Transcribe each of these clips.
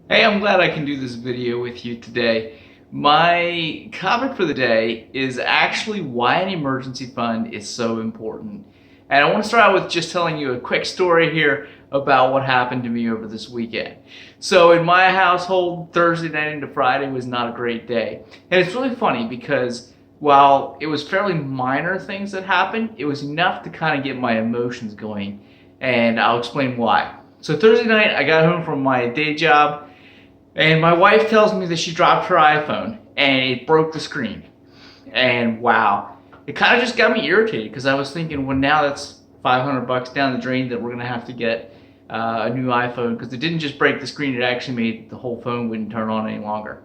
Hey, I'm glad I can do this video with you today. My topic for the day is actually why an emergency fund is so important. And I want to start out with just telling you a quick story here about what happened to me over this weekend. So in my household, Thursday night into Friday was not a great day. And it's really funny because while it was fairly minor things that happened, it was enough to kind of get my emotions going. And I'll explain why. So Thursday night, I got home from my day job. And my wife tells me that she dropped her iPhone and it broke the screen. And wow, it kind of just got me irritated because I was thinking, well, now that's $500 down the drain that we're gonna have to get a new iPhone, because it didn't just break the screen; it actually made the whole phone wouldn't turn on any longer.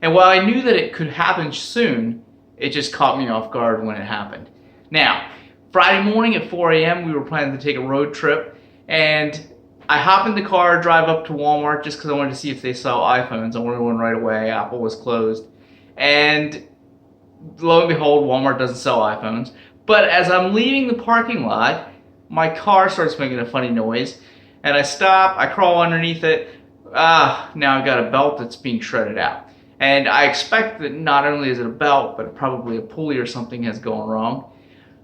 And while I knew that it could happen soon, it just caught me off guard when it happened. Now, Friday morning at 4 a.m., we were planning to take a road trip, and I hop in the car, drive up to Walmart just because I wanted to see if they sell iPhones. I wanted one right away. Apple was closed. And lo and behold, Walmart doesn't sell iPhones. But as I'm leaving the parking lot, my car starts making a funny noise. And I stop, I crawl underneath it. Now I've got a belt that's being shredded out. And I expect that not only is it a belt, but probably a pulley or something has gone wrong.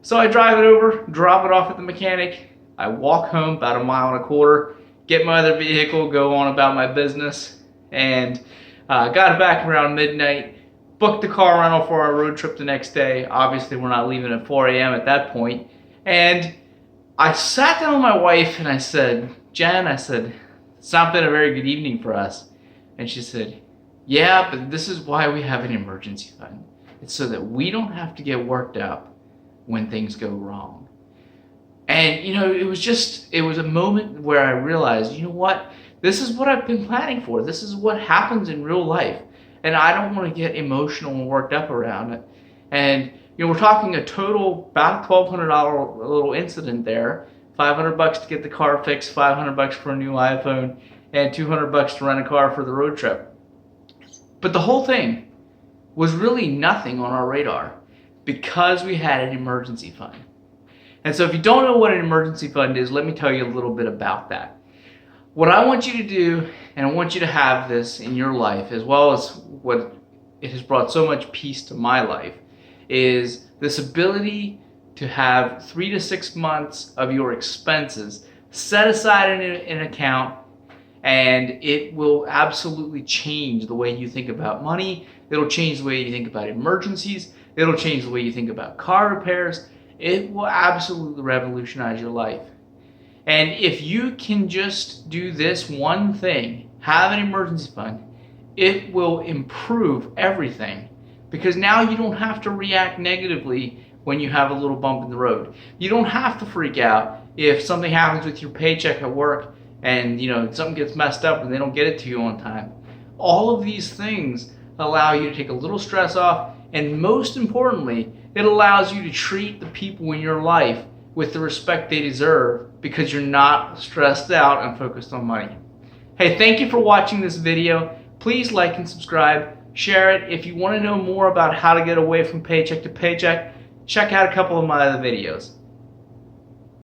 So I drive it over, drop it off at the mechanic. I walk home about 1.25 miles, get my other vehicle, go on about my business, and got back around midnight, booked the car rental for our road trip the next day. Obviously, we're not leaving at 4 a.m. at that point. And I sat down with my wife and I said, Jen, I said, it's not been a very good evening for us. And she said, yeah, but this is why we have an emergency fund. It's so that we don't have to get worked up when things go wrong. And, it was a moment where I realized, you know what? This is what I've been planning for. This is what happens in real life. And I don't want to get emotional and worked up around it. And, we're talking a total about $1,200 little incident there. $500 to get the car fixed, $500 for a new iPhone, and $200 to rent a car for the road trip. But the whole thing was really nothing on our radar because we had an emergency fund. And so if you don't know what an emergency fund is, let me tell you a little bit about that. What I want you to do, and I want you to have this in your life, as well as what it has brought so much peace to my life, is this ability to have 3 to 6 months of your expenses set aside in an account, and it will absolutely change the way you think about money. It'll change the way you think about emergencies. It'll change the way you think about car repairs. It will absolutely revolutionize your life. And if you can just do this one thing, have an emergency fund, it will improve everything. Because now you don't have to react negatively when you have a little bump in the road. You don't have to freak out if something happens with your paycheck at work and something gets messed up and they don't get it to you on time. All of these things allow you to take a little stress off, and most importantly, it allows you to treat the people in your life with the respect they deserve because you're not stressed out and focused on money. Hey, thank you for watching this video. Please like and subscribe. Share it. If you want to know more about how to get away from paycheck to paycheck, check out a couple of my other videos.